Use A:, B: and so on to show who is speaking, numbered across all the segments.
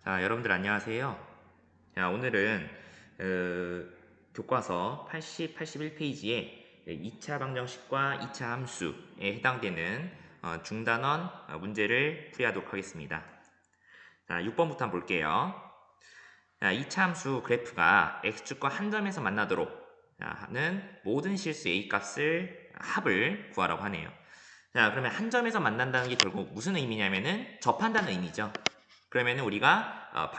A: 자, 여러분들 안녕하세요. 자, 오늘은 교과서 80, 81페이지에 2차 방정식과 2차 함수에 해당되는 중단원 문제를 풀이하도록 하겠습니다. 자, 6번부터 한번 볼게요. 자, 2차 함수 그래프가 x축과 한 점에서 만나도록 하는 모든 실수 a 값을 합을 구하라고 하네요. 자, 그러면 한 점에서 만난다는 게 결국 무슨 의미냐면은 접한다는 의미죠. 그러면은 우리가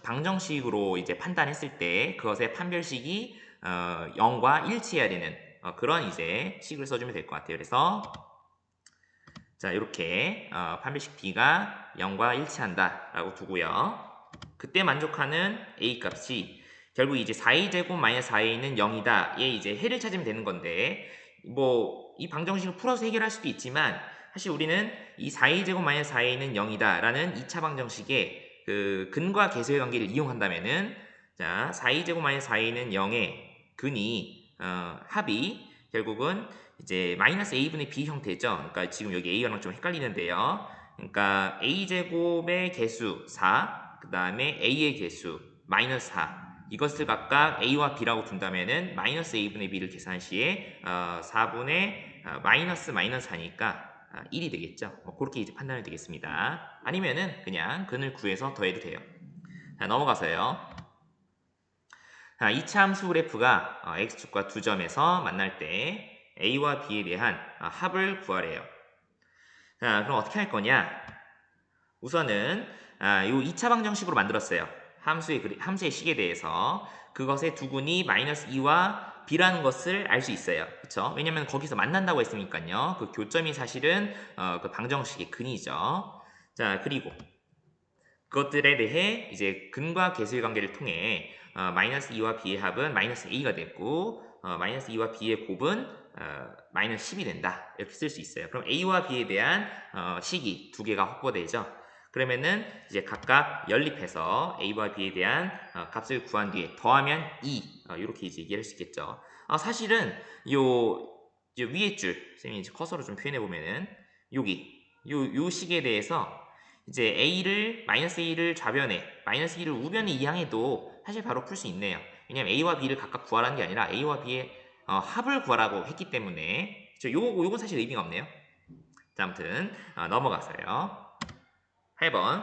A: 방정식으로 이제 판단했을 때 그것의 판별식이 0과 일치해야 되는 그런 이제 식을 써주면 될 것 같아요. 그래서 자, 이렇게 판별식 b가 0과 일치한다라고 두고요. 그때 만족하는 a 값이 결국 이제 4a제곱 마이너스 4a는 0이다. 얘 이제 해를 찾으면 되는 건데 뭐 이 방정식을 풀어서 해결할 수도 있지만 사실 우리는 이 4a제곱 마이너스 4a는 0이다 라는 2차 방정식의 그 근과 계수의 관계를 이용한다면은 자 4a제곱 마이너스 4a는 0의 근이 합이 결국은 이제 마이너스 a분의 b 형태죠. 그러니까 지금 여기 a랑 좀 헷갈리는데요. 그러니까 a제곱의 개수 4, 그 다음에 a의 개수 마이너스 4 이것을 각각 a와 b라고 둔다면은 마이너스 a분의 b를 계산 시에 4분의 마이너스 4니까 1이 되겠죠. 뭐 그렇게 이제 판단이 되겠습니다. 아니면은 그냥 근을 구해서 더해도 돼요. 자, 넘어가서요. 자, 2차 함수 그래프가 x축과 두 점에서 만날 때 a와 b에 대한 합을 구하래요. 자, 그럼 어떻게 할 거냐? 우선은 요 2차 방정식으로 만들었어요. 함수의 식에 대해서 그것의 두근이 마이너스 2와 b라는 것을 알 수 있어요. 그렇죠? 왜냐면 거기서 만난다고 했으니까요. 그 교점이 사실은 그 방정식의 근이죠. 자, 그리고 그것들에 대해 이제 근과 계수의 관계를 통해 마이너스 2와 b의 합은 마이너스 a가 됐고 마이너스 2와 b의 곱은 마이너스 10이 된다. 이렇게 쓸 수 있어요. 그럼 a와 b에 대한 식이 두 개가 확보되죠. 그러면은 이제 각각 연립해서 a와 b에 대한 값을 구한 뒤에 더하면 2 이렇게 이제 얘기할 수 있겠죠. 사실은 요 이제 위에 줄 선생님이 이제 커서로 좀 표현해 보면은 여기 요 식에 대해서 이제 마이너스 a를 좌변에 마이너스 2를 우변에 이항해도 사실 바로 풀 수 있네요. 왜냐면 a와 b를 각각 구하라는 게 아니라 a와 b의 합을 구하라고 했기 때문에 요건 사실 의미가 없네요. 자, 아무튼 넘어가서요. 8번.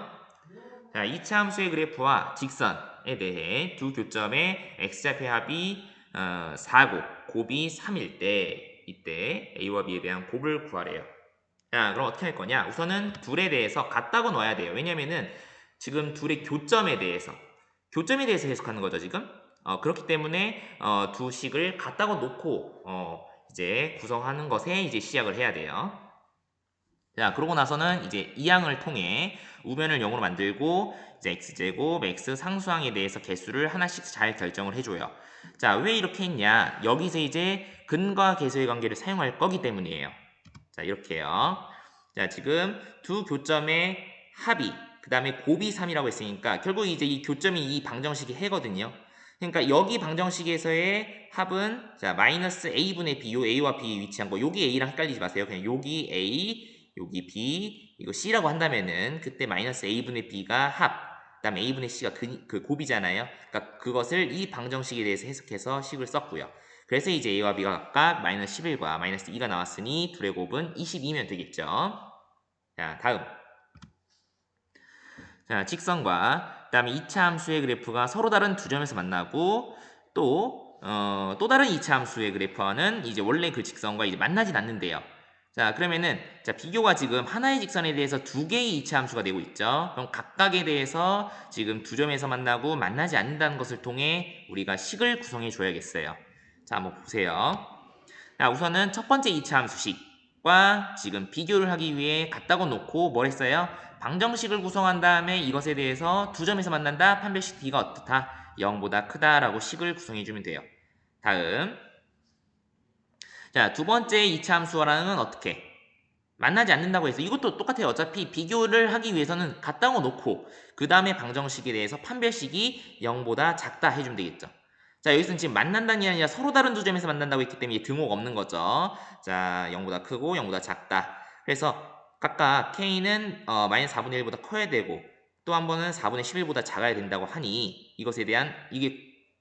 A: 자, 2차 함수의 그래프와 직선에 대해 두 교점의 x좌표 합이 4곱, 곱이 3일 때 이때 a와 b에 대한 곱을 구하래요. 자, 그럼 어떻게 할 거냐? 우선은 둘에 대해서 같다고 넣어야 돼요. 왜냐면은 지금 둘의 교점에 대해서 해석하는 거죠, 지금. 그렇기 때문에 두 식을 같다고 놓고 이제 구성하는 것에 이제 시작을 해야 돼요. 자, 그러고 나서는 이제 이항을 통해 우변을 0으로 만들고 이제 x제곱, x 상수항에 대해서 개수를 하나씩 잘 결정을 해줘요. 자, 왜 이렇게 했냐? 여기서 이제 근과 계수의 관계를 사용할 거기 때문이에요. 자, 이렇게요. 자, 지금 두 교점의 합이 그 다음에 곱이 3이라고 했으니까 결국 이제 이 교점이 이 방정식의 해거든요. 그러니까 여기 방정식에서의 합은 자 마이너스 a분의 b, 요 a와 b에 위치한 거 여기 a랑 헷갈리지 마세요. 그냥 여기 a, 여기 b, 이거 c라고 한다면은 그때 마이너스 a분의 b가 합, 그 다음에 a분의 c가 그 곱이잖아요. 그러니까 그것을 이 방정식에 대해서 해석해서 식을 썼고요. 그래서 이제 a와 b가 각각 마이너스 11과 마이너스 2가 나왔으니 둘의 곱은 22면 되겠죠. 자, 다음. 자, 직선과 그다음에 2차 함수의 그래프가 서로 다른 두 점에서 만나고 또 다른 2차 함수의 그래프와는 이제 원래 그 직선과 이제 만나진 않는데요. 자, 그러면은 자, 비교가 지금 하나의 직선에 대해서 두 개의 2차 함수가 되고 있죠. 그럼 각각에 대해서 지금 두 점에서 만나고 만나지 않는다는 것을 통해 우리가 식을 구성해 줘야겠어요. 자, 한번 보세요. 자, 우선은 첫 번째 2차 함수식과 지금 비교를 하기 위해 같다고 놓고 뭘 했어요? 방정식을 구성한 다음에 이것에 대해서 두 점에서 만난다. 판별식 D가 어떻다? 0보다 크다라고 식을 구성해주면 돼요. 다음. 자, 두 번째 2차 함수와랑은 어떻게? 만나지 않는다고 해서 이것도 똑같아요. 어차피 비교를 하기 위해서는 같다고 놓고 그 다음에 방정식에 대해서 판별식이 0보다 작다 해주면 되겠죠. 자, 여기서는 지금 만난다는 게 아니라 서로 다른 두 점에서 만난다고 했기 때문에 등호가 없는 거죠. 자, 0보다 크고 0보다 작다. 그래서 각각 k는 마이너스 4분의 1보다 커야 되고 또 한 번은 4분의 11보다 작아야 된다고 하니 이것에 대한 이게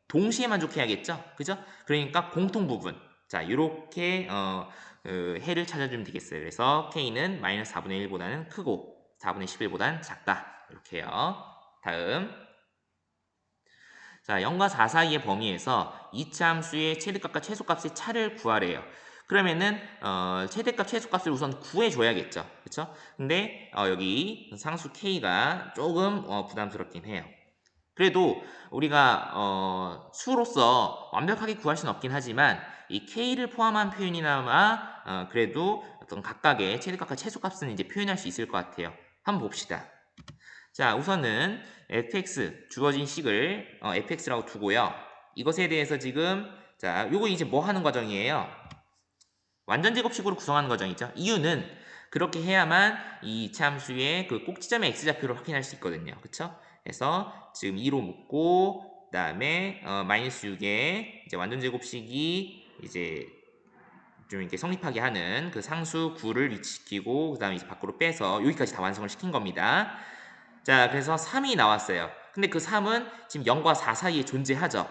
A: 동시에 만족해야겠죠? 그죠? 그러니까 공통 부분. 자, 이렇게 해를 찾아주면 되겠어요. 그래서 K는 마이너스 4분의 1보다는 크고 4분의 11보다는 작다. 이렇게 해요. 다음. 자, 0과 4 사이의 범위에서 2차 함수의 최대값과 최소값의 차를 구하래요. 그러면은 최대값, 최소값을 우선 구해줘야겠죠. 그쵸? 근데 여기 상수 K가 조금 부담스럽긴 해요. 그래도 우리가 수로서 완벽하게 구할 수는 없긴 하지만 이 K를 포함한 표현이나마 그래도 어떤 각각의 최대값과 최소값은 이제 표현할 수 있을 것 같아요. 한번 봅시다. 자, 우선은 fx 주어진 식을 fx라고 두고요. 이것에 대해서 지금 자, 요거 이제 뭐 하는 과정이에요? 완전 제곱식으로 구성하는 과정이죠. 이유는 그렇게 해야만 이 참수의 그 꼭지점의 x좌표를 확인할 수 있거든요. 그쵸? 그래서 지금 2로 묶고 그다음에 마이너스 6에 이제 완전 제곱식이 이제 좀 이렇게 성립하게 하는 그 상수 9를 위치시키고 그다음에 이제 밖으로 빼서 여기까지 다 완성을 시킨 겁니다. 자, 그래서 3이 나왔어요. 근데 그 3은 지금 0과 4 사이에 존재하죠.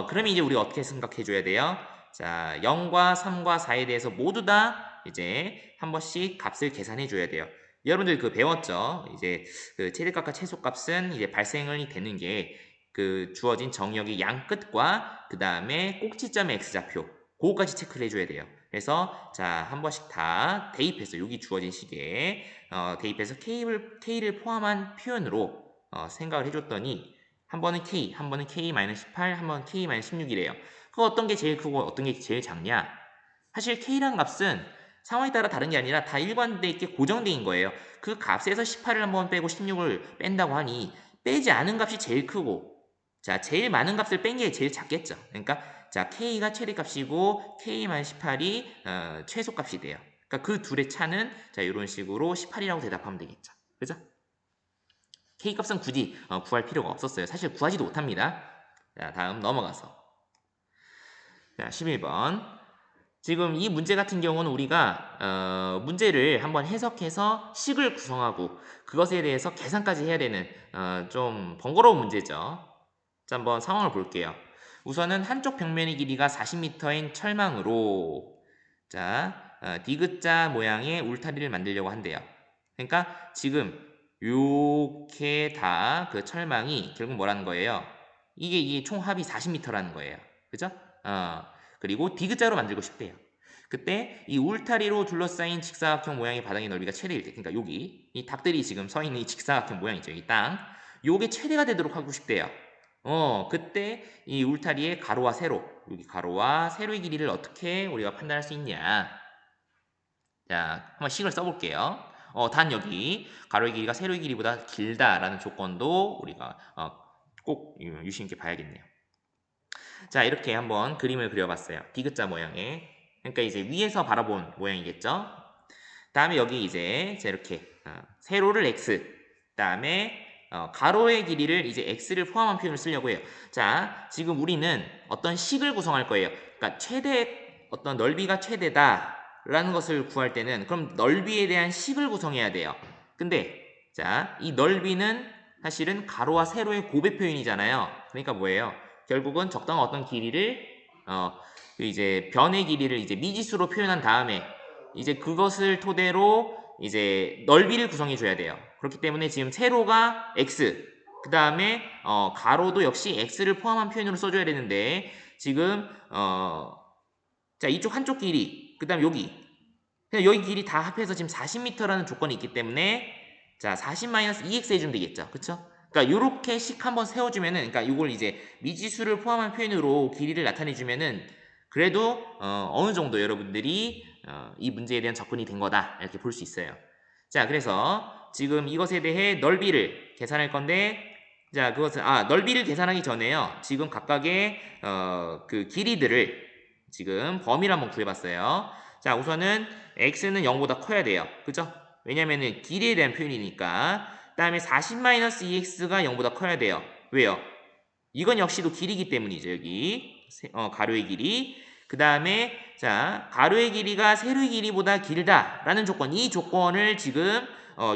A: 그러면 이제 우리가 어떻게 생각해 줘야 돼요? 자, 0과 3과 4에 대해서 모두 다 이제 한 번씩 값을 계산해 줘야 돼요. 여러분들 그 배웠죠? 이제 그 최대값과 최소값은 이제 발생이 되는 게 그 주어진 정역의 양 끝과 그 다음에 꼭지점의 x좌표 그거까지 체크를 해줘야 돼요. 그래서 자, 한 번씩 다 대입해서 여기 주어진 식에 대입해서 K를 포함한 표현으로 생각을 해줬더니 한 번은 K, 한 번은 K-18, 한 번은 K-16이래요. 그 어떤 게 제일 크고 어떤 게 제일 작냐? 사실 K라는 값은 상황에 따라 다른 게 아니라 다 일관되어 있게 고정된 거예요. 그 값에서 18을 한 번 빼고 16을 뺀다고 하니 빼지 않은 값이 제일 크고 자, 제일 많은 값을 뺀 게 제일 작겠죠. 그러니까 자, K가 최대값이고 K-18이 최소값이 돼요. 그러니까 그 둘의 차는 자, 이런 식으로 18이라고 대답하면 되겠죠. 그죠? K값은 굳이 구할 필요가 없었어요. 사실 구하지도 못합니다. 자, 다음 넘어가서 자, 11번 지금 이 문제 같은 경우는 우리가 문제를 한번 해석해서 식을 구성하고 그것에 대해서 계산까지 해야 되는 좀 번거로운 문제죠. 자, 한번 상황을 볼게요. 우선은 한쪽 벽면의 길이가 40m인 철망으로 자, 디귿자 모양의 울타리를 만들려고 한대요. 그러니까 지금 요렇게 다 그 철망이 결국 뭐라는 거예요? 이게 총 합이 40m라는 거예요. 그죠? 그리고 디귿자로 만들고 싶대요. 그때 이 울타리로 둘러싸인 직사각형 모양의 바닥의 넓이가 최대일 때, 그러니까 여기 이 닭들이 지금 서 있는 이 직사각형 모양이죠. 이 땅. 요게 최대가 되도록 하고 싶대요. 그때 이 울타리의 가로와 세로, 여기 가로와 세로의 길이를 어떻게 우리가 판단할 수 있냐? 자, 한번 식을 써볼게요. 단 여기 가로의 길이가 세로의 길이보다 길다라는 조건도 우리가 꼭 유심 있게 봐야겠네요. 자, 이렇게 한번 그림을 그려봤어요. 디귿자 모양의. 그러니까 이제 위에서 바라본 모양이겠죠. 다음에 여기 이제 이렇게 세로를 x, 다음에 가로의 길이를 이제 x를 포함한 표현을 쓰려고 해요. 자, 지금 우리는 어떤 식을 구성할 거예요. 그러니까 최대 어떤 넓이가 최대다라는 것을 구할 때는 그럼 넓이에 대한 식을 구성해야 돼요. 근데 자, 이 넓이는 사실은 가로와 세로의 고배 표현이잖아요. 그러니까 뭐예요? 결국은 적당한 어떤 길이를 이제 변의 길이를 이제 미지수로 표현한 다음에 이제 그것을 토대로 이제 넓이를 구성해 줘야 돼요. 그렇기 때문에 지금 세로가 x, 그 다음에 가로도 역시 x를 포함한 표현으로 써줘야 되는데 지금 자, 이쪽 한쪽 길이, 그 다음 여기 그냥 여기 길이 다 합해서 지금 40m라는 조건이 있기 때문에 자, 40-2x 해주면 되겠죠. 그쵸? 그러니까 요렇게 식 한번 세워주면은 그러니까 이걸 이제 미지수를 포함한 표현으로 길이를 나타내주면은 그래도 어느 정도 여러분들이 이 문제에 대한 접근이 된 거다 이렇게 볼 수 있어요. 자, 그래서 지금 이것에 대해 넓이를 계산할 건데 자, 그것은 넓이를 계산하기 전에요. 지금 각각의 그 길이들을 지금 범위를 한번 구해봤어요. 자, 우선은 x는 0보다 커야 돼요. 그죠? 왜냐면은 길이에 대한 표현이니까. 다음에 40-2x가 0보다 커야 돼요. 왜요? 이건 역시도 길이기 때문이죠. 여기 가로의 길이. 그 다음에 자, 가로의 길이가 세로의 길이보다 길다라는 조건. 이 조건을 지금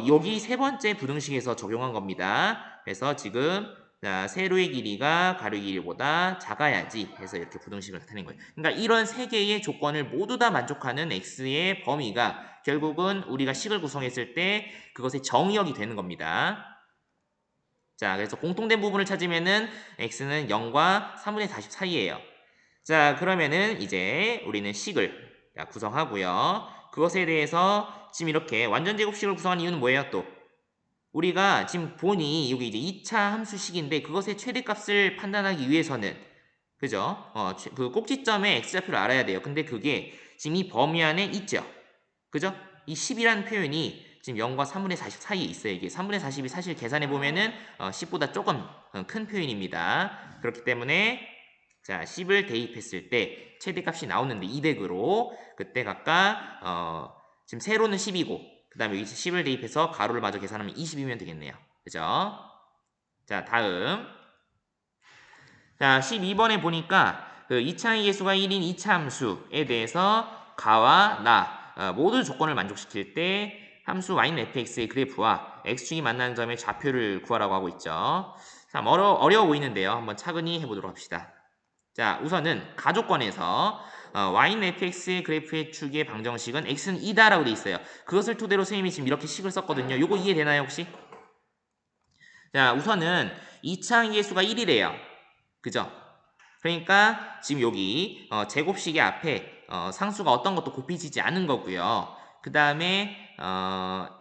A: 여기 세 번째 부등식에서 적용한 겁니다. 그래서 지금 자, 세로의 길이가 가로의 길이보다 작아야지 해서 이렇게 부등식을 나타낸 거예요. 그러니까 이런 세 개의 조건을 모두 다 만족하는 x의 범위가 결국은 우리가 식을 구성했을 때 그것의 정의역이 되는 겁니다. 자, 그래서 공통된 부분을 찾으면은 x는 0과 3분의 40 사이예요. 자, 그러면은 이제 우리는 식을 구성하고요. 그것에 대해서 지금 이렇게 완전제곱식을 구성한 이유는 뭐예요? 또 우리가 지금 보니 여기 이제 2차 함수식인데 그것의 최대값을 판단하기 위해서는 그죠? 그 꼭지점의 x좌표를 알아야 돼요. 근데 그게 지금 이 범위 안에 있죠. 그죠? 이 10이라는 표현이 지금 0과 3분의 40 사이에 있어요. 이게 3분의 40이 사실 계산해 보면은 10보다 조금 큰 표현입니다. 그렇기 때문에 자 10을 대입했을 때 최대값이 나오는데 200으로 그때 각각 지금 세로는 10이고 그 다음에 여기 10을 대입해서 가로를 마저 계산하면 20이면 되겠네요. 그죠? 자 다음 자 12번에 보니까 그 2차의 예수가 1인 2차 함수에 대해서 가와 나 모두 조건을 만족시킬 때 함수 y는 fx의 그래프와 x축이 만나는 점의 좌표를 구하라고 하고 있죠. 참 어려워 보이는데요. 한번 차근히 해보도록 합시다. 자 우선은 가조건에서 y는 fx의 그래프의 축의 방정식은 x는 2다라고 돼 있어요. 그것을 토대로 선생님이 지금 이렇게 식을 썼거든요. 요거 이해되나요 혹시? 자 우선은 2차 예수가 1이래요. 그죠? 그러니까 지금 여기 제곱식의 앞에 상수가 어떤 것도 곱해지지 않은 거고요. 그 다음에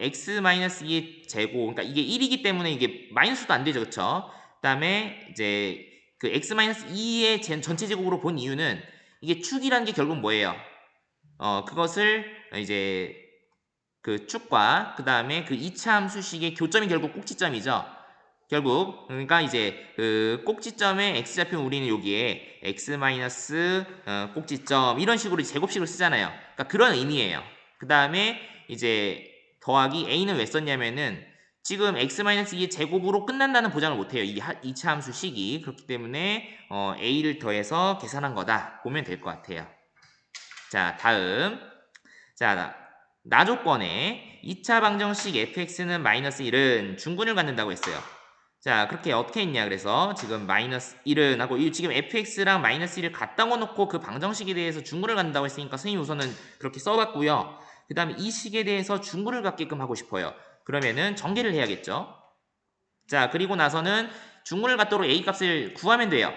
A: x-2의 제곱 그러니까 이게 1이기 때문에 이게 마이너스도 안 되죠. 그쵸? 그 다음에 이제 그 x-2의 전체 제곱으로 본 이유는 이게 축이라는 게 결국 뭐예요? 그것을 이제 그 축과 그 다음에 그 2차 함수식의 교점이 결국 꼭지점이죠. 결국 그러니까 이제 그 꼭지점의 x좌표 우리는 여기에 x 마이너스 꼭지점 이런 식으로 제곱식을 쓰잖아요. 그러니까 그런 의미예요. 그 다음에 이제 더하기 a는 왜 썼냐면은 지금 x 마이너스 2의 제곱으로 끝난다는 보장을 못해요. 이 2차 함수식이 그렇기 때문에 a를 더해서 계산한 거다 보면 될 것 같아요. 자 다음 자 나조건에 2차 방정식 fx는 마이너스 1은 중근을 갖는다고 했어요. 자 그렇게 어떻게 했냐 그래서 지금 마이너스 1은 하고 지금 fx랑 마이너스 1을 갖다 놓고 그 방정식에 대해서 중근을 갖는다고 했으니까 선생님 우선은 그렇게 써봤고요. 그 다음에 이 식에 대해서 중근을 갖게끔 하고 싶어요. 그러면은 전개를 해야겠죠. 자 그리고 나서는 중근을 갖도록 a 값을 구하면 돼요.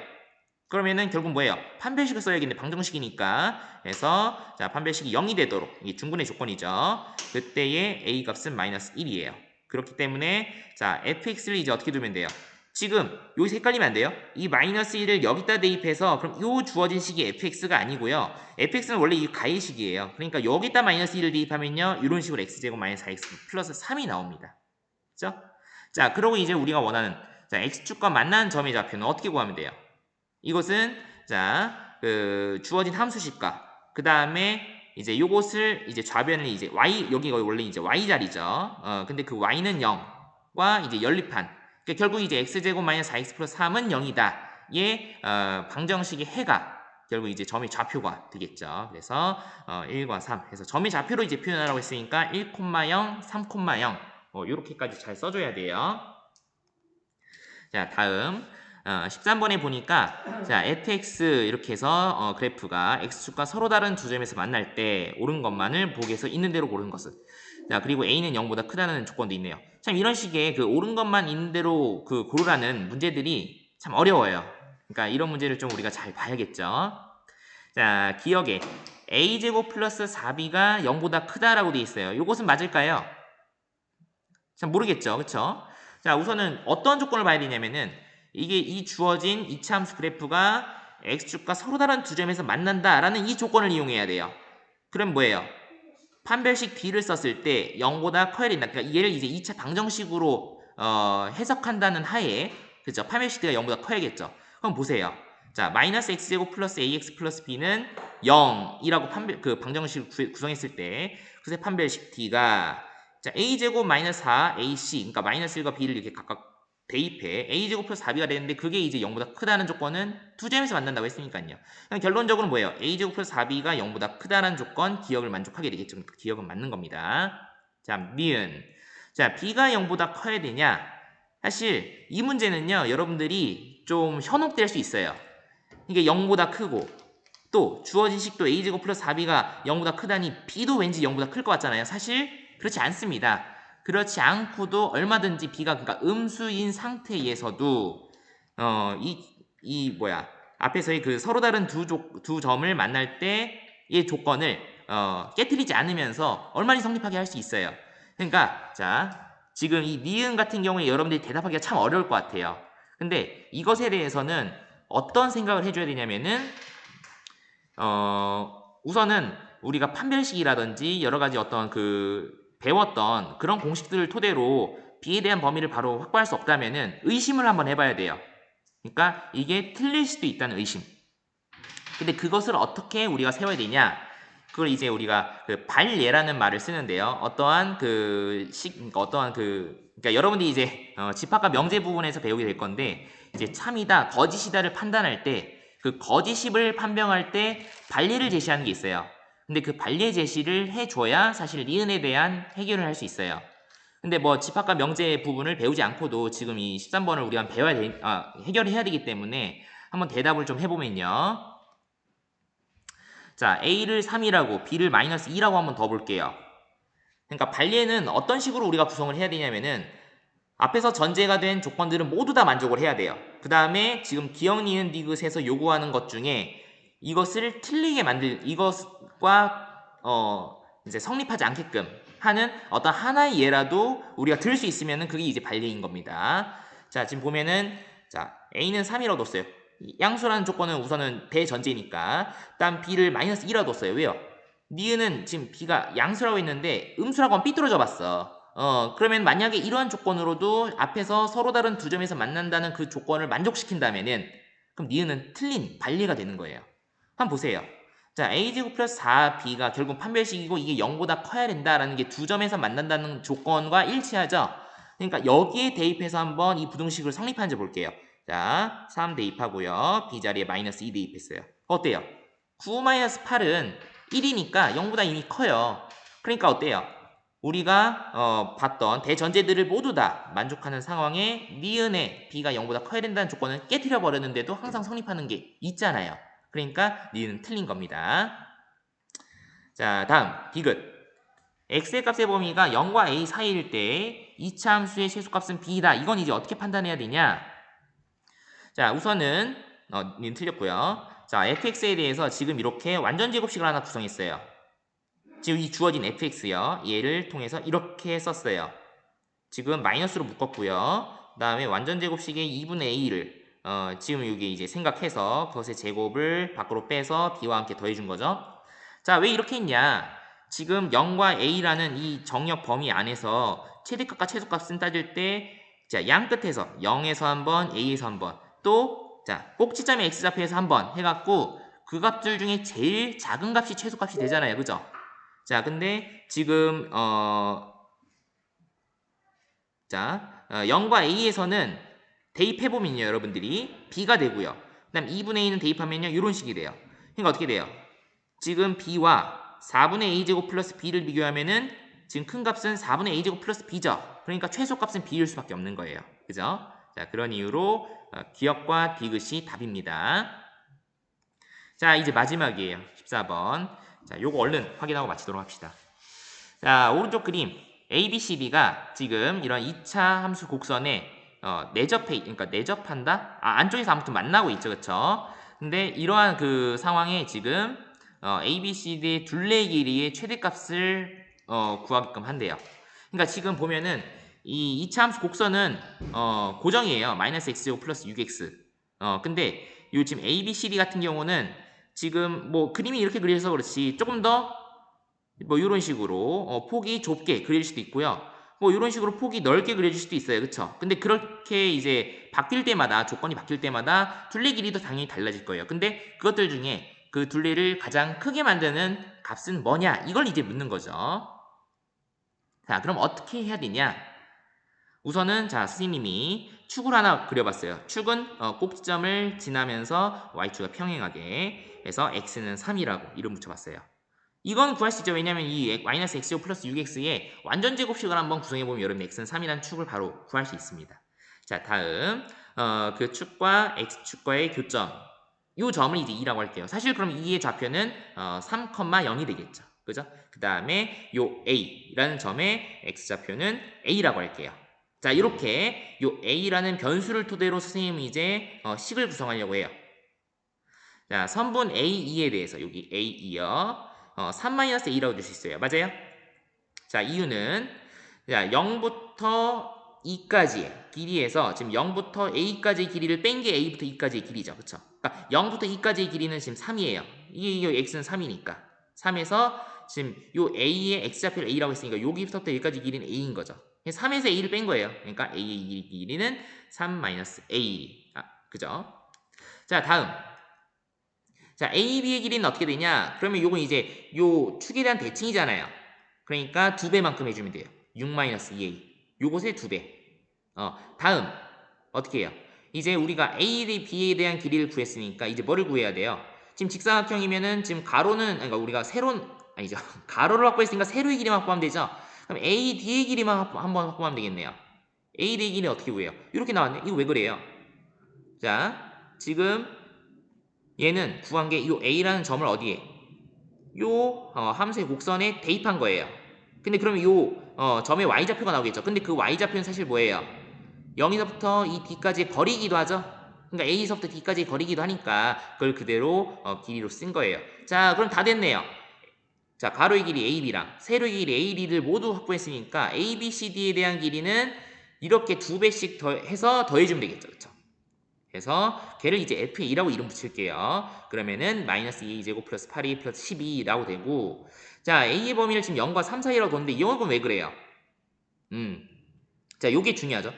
A: 그러면은 결국 뭐예요? 판별식을 써야겠네. 방정식이니까. 그래서 자 판별식이 0이 되도록 이게 중근의 조건이죠. 그때의 a 값은 마이너스 1이에요. 그렇기 때문에 자 fx를 이제 어떻게 두면 돼요? 지금 여기서 헷갈리면 안 돼요. 이 마이너스 1을 여기다 대입해서 그럼 요 주어진 식이 fx가 아니고요. fx는 원래 이 가의식이에요. 그러니까 여기다 마이너스 1을 대입하면요. 이런 식으로 x제곱 마이너스 4x 플러스 3이 나옵니다. 그죠? 자 그러고 이제 우리가 원하는 자 x축과 만나는 점의 좌표는 어떻게 구하면 돼요? 이것은 자 그 주어진 함수식과 그 다음에 이제 요것을 이제 좌변을 이제 y 여기가 원래 이제 y 자리죠. 근데 그 y는 0과 이제 연립한 그러니까 결국 이제 x제곱 마이너스 4x 플러스 3은 0이다. 얘 방정식의 해가 결국 이제 점의 좌표가 되겠죠. 그래서 1과 3 해서 점의 좌표로 이제 표현하라고 했으니까 1,0, 3,0 요렇게까지 잘 써줘야 돼요. 자 다음 13번에 보니까 자 fx 이렇게 해서 그래프가 x축과 서로 다른 두 점에서 만날 때 옳은 것만을 보기에서 있는 대로 고른 것은 자 그리고 a는 0보다 크다는 조건도 있네요. 참 이런 식의 그 옳은 것만 있는 대로 그 고르라는 문제들이 참 어려워요. 그러니까 이런 문제를 좀 우리가 잘 봐야겠죠. 자 기억에 a제곱 플러스 4b가 0보다 크다라고 되어 있어요. 이것은 맞을까요? 참 모르겠죠. 그쵸? 자 우선은 어떤 조건을 봐야 되냐면은 이게 이 주어진 2차 함수 그래프가 x축과 서로 다른 두 점에서 만난다라는 이 조건을 이용해야 돼요. 그럼 뭐예요? 판별식 b를 썼을 때 0보다 커야 된다. 그러니까 얘를 이제 2차 방정식으로 해석한다는 하에 그죠? 판별식 b가 0보다 커야겠죠. 그럼 보세요. 자 마이너스 x제곱 플러스 ax 플러스 b는 0이라고 그 방정식을 구성했을 때 그래서 판별식 d가 자 a제곱 마이너스 4 ac 그러니까 마이너스 1과 b를 이렇게 각각 대입해 a제곱 플러스 4b가 되는데 그게 이제 0보다 크다는 조건은 두 점에서 만난다고 했으니까요. 결론적으로 뭐예요? a제곱 플러스 4b가 0보다 크다는 조건 기억을 만족하게 되겠죠. 기억은 맞는 겁니다. 자 니은 자, b가 0보다 커야 되냐? 사실 이 문제는요, 여러분들이 좀 현혹될 수 있어요. 이게 0보다 크고 또 주어진 식도 a제곱 플러스 4b가 0보다 크다니 b도 왠지 0보다 클 것 같잖아요. 사실 그렇지 않습니다. 그렇지 않고도 얼마든지 b가 그러니까 음수인 상태에서도 앞에서의 그 서로 다른 두 점을 만날 때의 조건을 깨트리지 않으면서 얼마나 성립하게 할 수 있어요. 그러니까 자, 지금 이 니은 같은 경우에 여러분들이 대답하기가 참 어려울 것 같아요. 근데 이것에 대해서는 어떤 생각을 해줘야 되냐면은 우선은 우리가 판별식이라든지 여러 가지 어떤 배웠던 그런 공식들을 토대로 b에 대한 범위를 바로 확보할 수 없다면은 의심을 한번 해봐야 돼요. 그러니까 이게 틀릴 수도 있다는 의심. 근데 그것을 어떻게 우리가 세워야 되냐? 그걸 이제 우리가 발예라는 말을 쓰는데요. 그러니까 여러분들이 이제 집합과 명제 부분에서 배우게 될 건데 이제 참이다, 거짓이다를 판단할 때 그 거짓입을 판명할 때 발예를 제시하는 게 있어요. 근데 그 발예 제시를 해줘야 사실 니은에 대한 해결을 할 수 있어요. 근데 뭐 집합과 명제 부분을 배우지 않고도 지금 이 13번을 우리가 해결해야 되기 때문에 한번 대답을 좀 해보면요. 자, a를 3이라고 b를 마이너스 2라고 한번 더 볼게요. 그러니까 발예는 어떤 식으로 우리가 구성을 해야 되냐면은 앞에서 전제가 된 조건들은 모두 다 만족을 해야 돼요. 그 다음에 지금 기억, 니은, 디귿에서 요구하는 것 중에 이것을 틀리게 이것과 이제 성립하지 않게끔 하는 어떤 하나의 예라도 우리가 들을 수 있으면은 그게 이제 발예인 겁니다. 자, 지금 보면은 자, a는 3이라고 뒀어요. 양수라는 조건은 우선은 대전제니까 다음 b를 마이너스 2라고 뒀어요. 왜요? 니은은 지금 b가 양수라고 했는데 음수라고 하면 삐뚤어져 봤어. 그러면 만약에 이러한 조건으로도 앞에서 서로 다른 두 점에서 만난다는 그 조건을 만족시킨다면은 그럼 니은은 틀린 발예가 되는 거예요. 한번 보세요. 자, a제곱 플러스 4b가 결국 판별식이고 이게 0보다 커야 된다라는 게 두 점에서 만난다는 조건과 일치하죠. 그러니까 여기에 대입해서 한번 이 부등식을 성립하는지 볼게요. 자, 3 대입하고요. b 자리에 마이너스 2 대입했어요. 어때요? 9-8은 1이니까 0보다 이미 커요. 그러니까 어때요? 우리가 봤던 대전제들을 모두 다 만족하는 상황에 니은의 b가 0보다 커야 된다는 조건을 깨트려 버렸는데도 항상 성립하는 게 있잖아요. 그러니까 니은은 틀린 겁니다. 자, 다음 디귿. x의 값의 범위가 0과 a 사이일 때 2차 함수의 최소값은 b다. 이건 이제 어떻게 판단해야 되냐? 자, 우선은 니은 틀렸고요. 자, fx에 대해서 지금 이렇게 완전 제곱식을 하나 구성했어요. 지금 이 주어진 fx요. 얘를 통해서 이렇게 썼어요. 지금 마이너스로 묶었고요. 그 다음에 완전 제곱식의 2분의 a를 지금 여기 이제 생각해서 그것의 제곱을 밖으로 빼서 b와 함께 더해준 거죠. 자, 왜 이렇게 했냐? 지금 0과 a라는 이 정역 범위 안에서 최대값과 최소값을 따질 때 자, 양 끝에서 0에서 한번, a에서 한번, 또 자, 꼭지점의 x좌표에서 한번 해갖고 그 값들 중에 제일 작은 값이 최소값이 되잖아요. 그죠? 자, 근데 지금 0과 a에서는 대입해보면요, 여러분들이 b가 되고요. 그 다음 2분의 a는 대입하면요, 이런 식이 돼요. 그러니까 어떻게 돼요? 지금 b와 4분의 a제곱 플러스 b를 비교하면은 지금 큰 값은 4분의 a제곱 플러스 b죠. 그러니까 최소값은 b일 수밖에 없는 거예요. 그죠? 자, 그런 이유로 기억과 디귿이 답입니다. 자, 이제 마지막이에요. 14번. 자, 요거 얼른 확인하고 마치도록 합시다. 자, 오른쪽 그림 ABCD가 지금 이런 2차 함수 곡선에 그러니까 내접한다? 안쪽에서 아무튼 만나고 있죠. 그쵸? 근데 이러한 그 상황에 지금 ABCD의 둘레 길이의 최대값을 구하게끔 한대요. 그러니까 지금 보면은 이 2차 함수 곡선은 고정이에요. 마이너스 x제곱 플러스 6x. 근데 요 지금 ABCD 같은 경우는 지금 뭐 그림이 이렇게 그려서 그렇지 조금 더 뭐 이런 식으로 폭이 좁게 그릴 수도 있고요. 뭐 이런 식으로 폭이 넓게 그려질 수도 있어요. 그쵸? 근데 그렇게 이제 바뀔 때마다 조건이 바뀔 때마다 둘레 길이도 당연히 달라질 거예요. 근데 그것들 중에 그 둘레를 가장 크게 만드는 값은 뭐냐? 이걸 이제 묻는 거죠. 자, 그럼 어떻게 해야 되냐? 우선은 자, 선생님이 축을 하나 그려봤어요. 축은 꼭지점을 지나면서 y축과 평행하게 해서 x는 3이라고 이름 붙여봤어요. 이건 구할 수 있죠. 왜냐면 이 마이너스 x제곱 플러스 6x의 완전 제곱식을 한번 구성해보면 여러분 x는 3이라는 축을 바로 구할 수 있습니다. 자, 다음 그 축과 x축과의 교점. 이 점을 이제 2라고 할게요. 사실 그럼 2의 좌표는 3,0이 되겠죠. 그죠? 그 다음에 요 a라는 점의 x좌표는 a라고 할게요. 자, 이렇게 요 a라는 변수를 토대로 선생님이 이제 식을 구성하려고 해요. 자, 선분 A2에 대해서 여기 A2요. 3-A라고 줄 수 있어요. 맞아요? 자, 이유는 자, 0부터 2까지의 길이에서 지금 0부터 A까지의 길이를 뺀 게 A부터 2까지의 길이죠. 그쵸? 그러니까 0부터 2까지의 길이는 지금 3이에요. 이게 X는 3이니까. 3에서 지금 요 A의 X좌표를 A라고 했으니까 여기부터 여기까지 길이는 A인 거죠. 3에서 A를 뺀 거예요. 그러니까 A의 길이는 3-A. 그죠? 자, 다음. 자, A, B의 길이는 어떻게 되냐? 그러면 요건 이제 요 축에 대한 대칭이잖아요. 그러니까 2배만큼 해주면 돼요. 6-2A. 요것의 2배. 다음. 어떻게 해요? 이제 우리가 A, B에 대한 길이를 구했으니까 이제 뭐를 구해야 돼요? 지금 직사각형이면은 지금 가로는, 그러니까 우리가 아니죠. 가로를 확보했으니까 세로의 길이만 확보하면 되죠? 그럼 A, D의 길이만 한번 확보하면 되겠네요. A, D의 길이 어떻게 구해요? 이렇게 나왔네? 이거 왜 그래요? 자, 지금 얘는 구한 게 이 A라는 점을 어디에? 요 함수의 곡선에 대입한 거예요. 근데 그러면 요 점의 y좌표가 나오겠죠. 근데 그 y좌표는 사실 뭐예요? 0에서부터 이 d까지 거리기도 하죠. 그러니까 a에서부터 d까지 거리기도 하니까 그걸 그대로 길이로 쓴 거예요. 자, 그럼 다 됐네요. 자, 가로의 길이 AB랑 세로의 길이 AD를 모두 확보했으니까 A, B, C, D에 대한 길이는 이렇게 2배씩 해서 더해주면 되겠죠. 그쵸? 그래서 걔를 이제 FA라고 이름 붙일게요. 그러면은 마이너스 2제곱 플러스 8A 플러스 12라고 되고, 자, A의 범위를 지금 0과 3 사이라고 뒀는데 이건 왜 그래요? 자, 요게 중요하죠.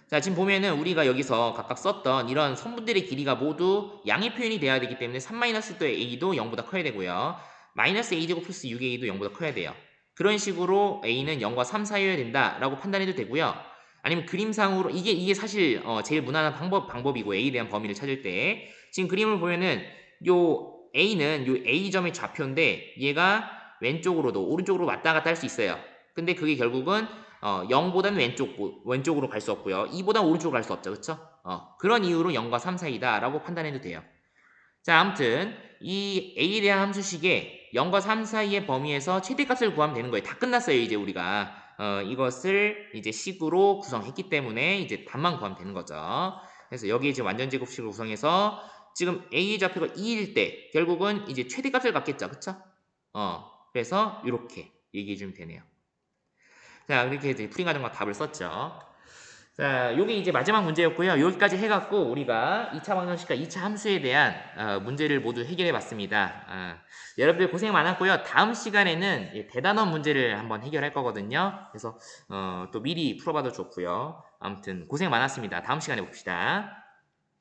A: 자, 지금 보면은 우리가 여기서 각각 썼던 이런 선분들의 길이가 모두 양의 표현이 돼야 되기 때문에 3-A도 0보다 커야 되고요. 마이너스 A제곱 플러스 6A도 0보다 커야 돼요. 그런 식으로 A는 0과 3 사이여야 된다라고 판단해도 되고요. 아니면 그림상으로 이게 사실 제일 무난한 방법이고 A에 대한 범위를 찾을 때 지금 그림을 보면은 요 A는 요 A점의 좌표인데 얘가 왼쪽으로도 오른쪽으로 왔다 갔다 할 수 있어요. 근데 그게 결국은 0보다는 왼쪽으로 갈 수 없고요. 2보다 오른쪽으로 갈 수 없죠. 그쵸? 그런 이유로 0과 3 사이다 라고 판단해도 돼요. 자, 아무튼 이 A에 대한 함수식에 0과 3 사이의 범위에서 최대값을 구하면 되는 거예요. 다 끝났어요. 이제 우리가 이것을 이제 식으로 구성했기 때문에 이제 답만 구하면 되는 거죠. 그래서 여기에 지금 완전 제곱식을 구성해서 지금 A의 좌표가 2일 때 결국은 이제 최대값을 갖겠죠. 그쵸? 그래서 이렇게 얘기해 주면 되네요. 자, 이렇게 이제 풀이 과정과 답을 썼죠. 자, 요게 이제 마지막 문제였고요. 여기까지 해갖고 우리가 2차 방정식과 2차 함수에 대한 문제를 모두 해결해 봤습니다. 여러분들 고생 많았고요. 다음 시간에는 대단원 문제를 한번 해결할 거거든요. 그래서 또 미리 풀어봐도 좋고요. 아무튼 고생 많았습니다. 다음 시간에 봅시다.